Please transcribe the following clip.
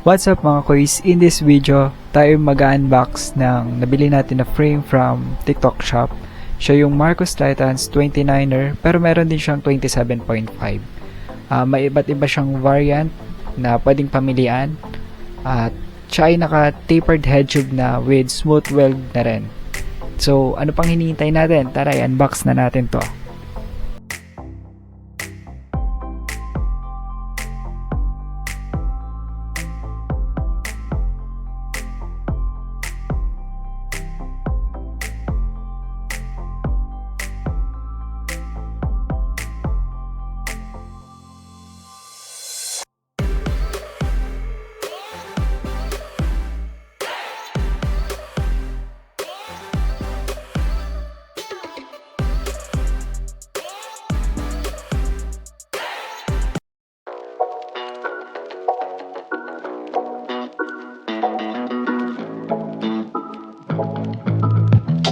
What's up mga kuys? In this video, tayo mag-unbox ng nabili natin na frame from TikTok shop. Siya yung Marcos Titans 29er pero meron din siyang 27.5. May iba't iba siyang variant na pwedeng pamilian at siya ay naka-tapered head tube na with smooth weld na rin. So ano pang hinihintay natin? Tara, i-unbox na natin to.